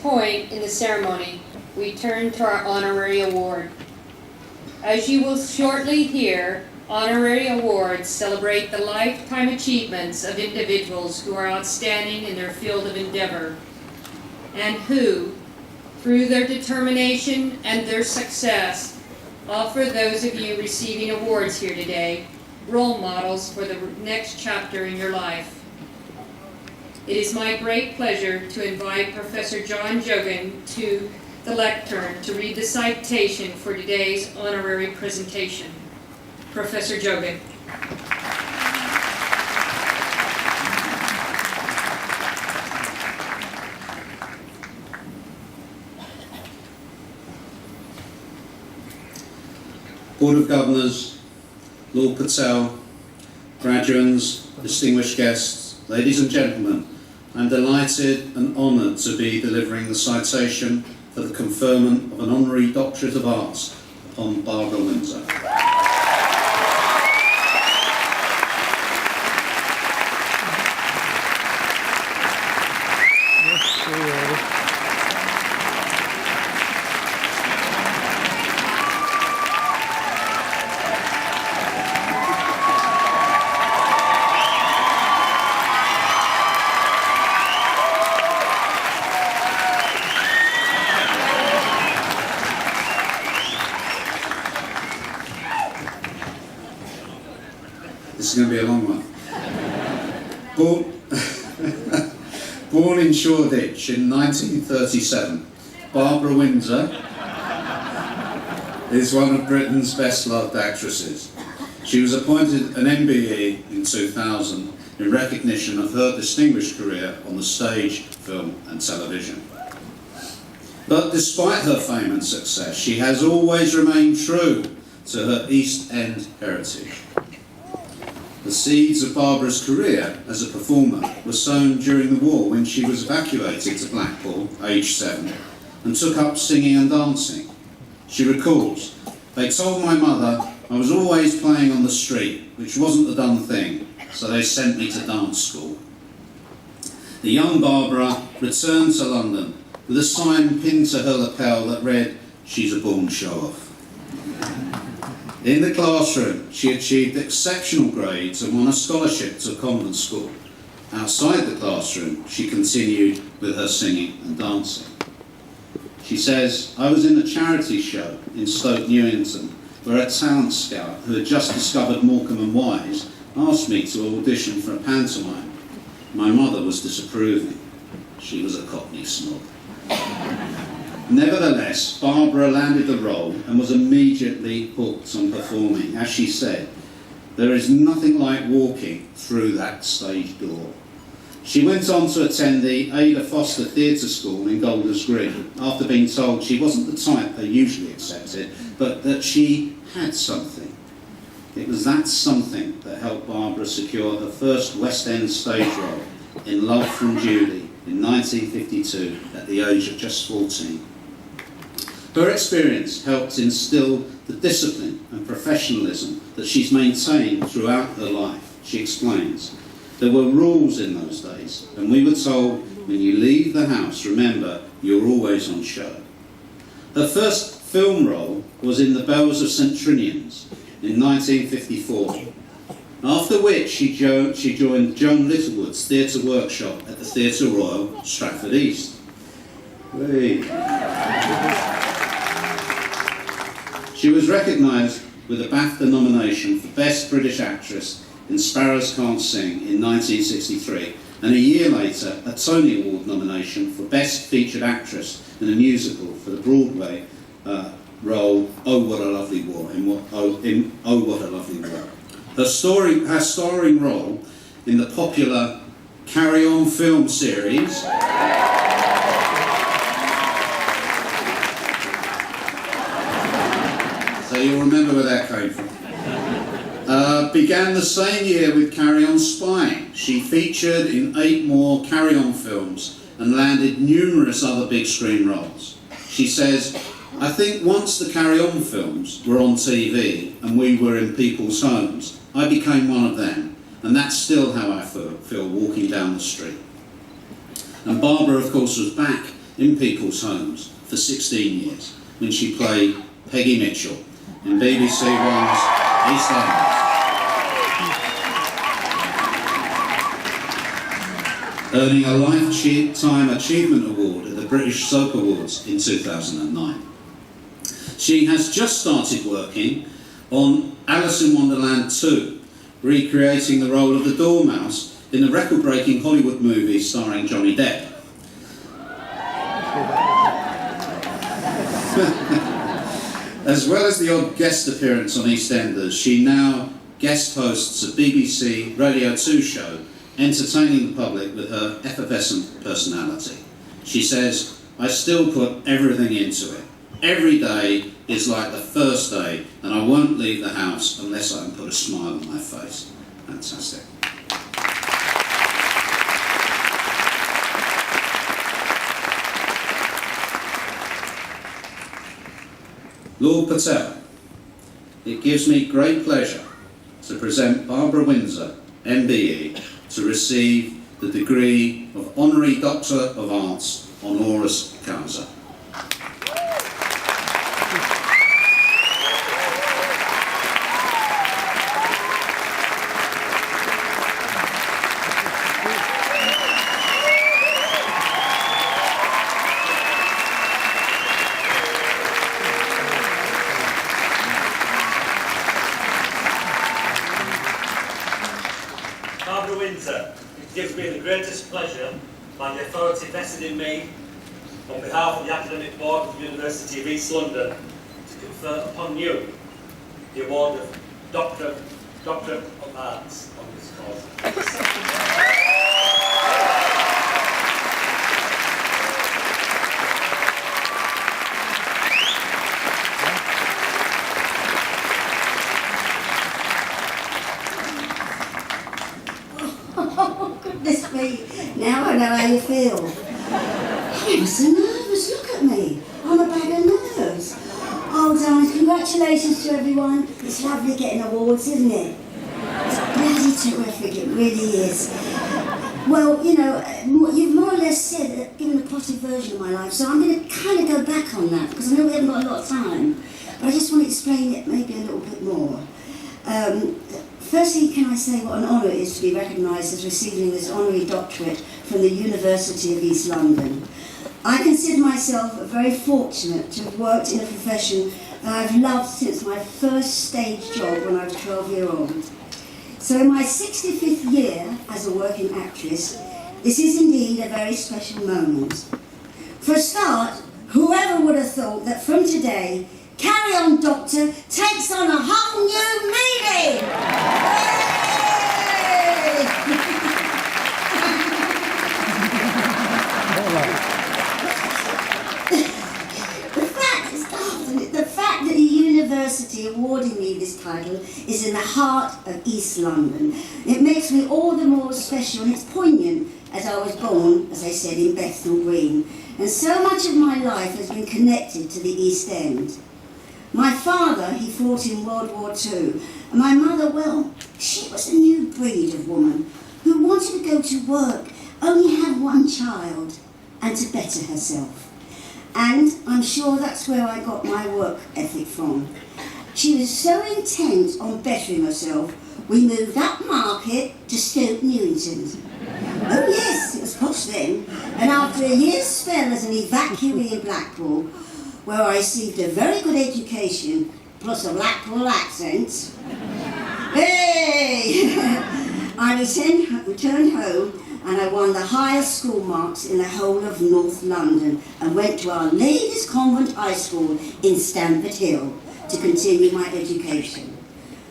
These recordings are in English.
point in the ceremony, we turn to our honorary award. As you will shortly hear, honorary awards celebrate the lifetime achievements of individuals who are outstanding in their field of endeavor and who, through their determination and their success, offer those of you receiving awards here today role models for the next chapter in your life. It is my great pleasure to invite Professor John Jogan to the lectern to read the citation for today's honorary presentation. Professor Jogan. Board of Governors, Lord Patel, graduates, distinguished guests, ladies and gentlemen, I'm delighted and honoured to be delivering the citation for the conferment of an honorary Doctorate of Arts upon Barbara Windsor. This is going to be a long one. Born in Shoreditch in 1937, Barbara Windsor is one of Britain's best-loved actresses. She was appointed an MBE in 2000 in recognition of her distinguished career on the stage, film and television. But despite her fame and success, she has always remained true to her East End heritage. The seeds of Barbara's career as a performer were sown during the war when she was evacuated to Blackpool, aged 7, and took up singing and dancing. She recalls, "They told my mother I was always playing on the street, which wasn't the done thing, so they sent me to dance school." The young Barbara returned to London with a sign pinned to her lapel that read, "She's a born show-off." In the classroom, she achieved exceptional grades and won a scholarship to a convent school. Outside the classroom, she continued with her singing and dancing. She says, "I was in a charity show in Stoke Newington where a talent scout who had just discovered Morecambe and Wise asked me to audition for a pantomime. My mother was disapproving. She was a Cockney snob." Nevertheless, Barbara landed the role and was immediately hooked on performing. As she said, "There is nothing like walking through that stage door." She went on to attend the Ada Foster Theatre School in Golders Green after being told she wasn't the type they usually accepted, but that she had something. It was that something that helped Barbara secure her first West End stage role in Love from Julie in 1952 at the age of just 14. Her experience helped instill the discipline and professionalism that she's maintained throughout her life. She explains, "There were rules in those days, and we were told, when you leave the house, remember, you're always on show." Her first film role was in The Bells of St Trinian's in 1954, after which she joined Joan Littlewood's theatre workshop at the Theatre Royal, Stratford East. She was recognised with a BAFTA nomination for Best British Actress in Sparrows Can't Sing in 1963, and a year later a Tony Award nomination for Best Featured Actress in a musical for the Broadway role Oh What a Lovely War in Oh What a Lovely War. Her starring role in the popular Carry On film series so you'll remember where that came from. Began the same year with Carry On Spying. She featured in 8 more Carry On films and landed numerous other big screen roles. She says, "I think once the Carry On films were on TV and we were in people's homes, I became one of them, and that's still how I feel walking down the street." And Barbara, of course, was back in people's homes for 16 years when she played Peggy Mitchell in BBC One's EastEnders, earning a Lifetime Achievement Award at the British Soap Awards in 2009. She has just started working on Alice in Wonderland 2, recreating the role of the Dormouse in the record-breaking Hollywood movie starring Johnny Depp. As well as the odd guest appearance on EastEnders, she now guest hosts a BBC Radio 2 show, entertaining the public with her effervescent personality. She says, "I still put everything into it. Every day is like the first day, and I won't leave the house unless I can put a smile on my face." Fantastic. Lord Patel, it gives me great pleasure to present Barbara Windsor, MBE, to receive the degree of Honorary Doctor of Arts honoris causa. Barbara Windsor, it gives me the greatest pleasure, by the authority vested in me, on behalf of the Academic Board of the University of East London, to confer upon you the award of Doctor of Arts on this course. Oh, goodness me. Now I know how you feel. I'm so nervous. Look at me. I'm a bag of nerves. Oh, darling, congratulations to everyone. It's lovely getting awards, isn't it? It's bloody terrific. It really is. Well, you know, you've more or less said, given a positive version of my life, so I'm going to kind of go back on that, because I know we haven't got a lot of time. But I just want to explain it maybe a little bit more. Firstly, can I say what an honour it is to be recognised as receiving this honorary doctorate from the University of East London. I consider myself very fortunate to have worked in a profession that I've loved since my first stage job when I was 12-year-old. So in my 65th year as a working actress, this is indeed a very special moment. For a start, whoever would have thought that from today, Carry On Doctor takes on a whole new meaning! The fact that the university awarding me this title is in the heart of East London. It makes me all the more special, and it's poignant as I was born, as I said, in Bethnal Green. And so much of my life has been connected to the East End. My father, he fought in World War II, and my mother, well, she was a new breed of woman who wanted to go to work, only have one child, and to better herself. And I'm sure that's where I got my work ethic from. She was so intent on bettering herself, we moved up Market to Stoke Newington. Oh yes, it was posh then, and after a year's spell as an evacuee in Blackpool, where I received a very good education, plus a Blackpool accent. Hey! I returned home and I won the highest school marks in the whole of North London and went to Our Lady's Convent High School in Stamford Hill to continue my education.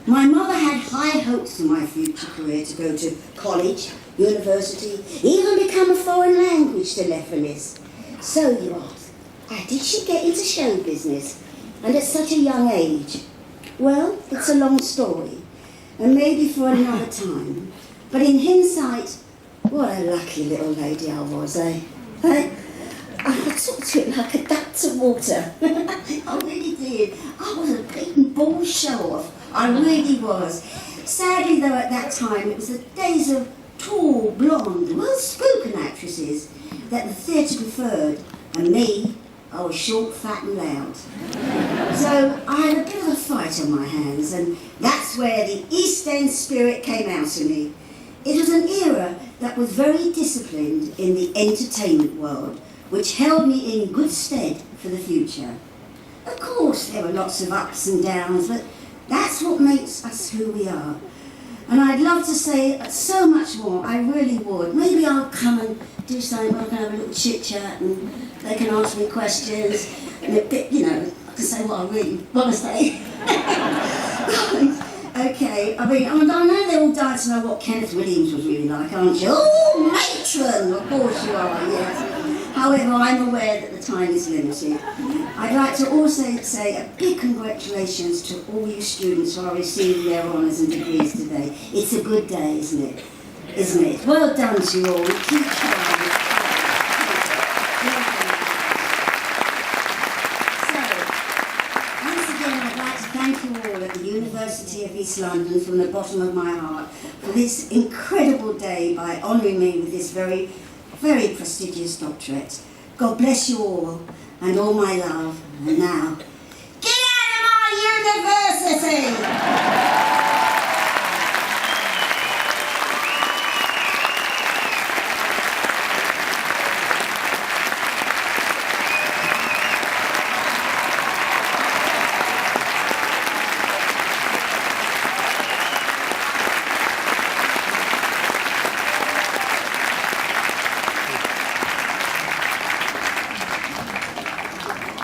My mother had high hopes for my future career, to go to college, university, even become a foreign language telephonist. So you ask, how did she get into show business, and at such a young age? Well, it's a long story, and maybe for another time. But in hindsight, what a lucky little lady I was, eh? I took to it like a duck to water. I really did. I was a beaten ball show-off. I really was. Sadly, though, at that time, it was the days of tall, blonde, well-spoken actresses that the theatre preferred. And me, I was short, fat and loud. So I had a bit of a fight on my hands, and that's where the East End spirit came out of me. It was an era that was very disciplined in the entertainment world, which held me in good stead for the future. Of course, there were lots of ups and downs, but that's what makes us who we are. And I'd love to say so much more, I really would. Maybe I'll come and do something where I can have a little chit-chat and they can ask me questions, and a bit, you know, I can say what I really want to say. Okay, I mean, I know they're all dying to know what Kenneth Williams was really like, aren't you? Oh, matron! Of course you are, yes. However, I'm aware that the time is limited. I'd like to also say a big congratulations to all you students who are receiving their honours and degrees today. It's a good day, isn't it? Isn't it? Well done to you all. Keep trying. Thank you all at the University of East London from the bottom of my heart for this incredible day by honouring me with this very, very prestigious doctorate. God bless you all and all my love. And now, get out of my university!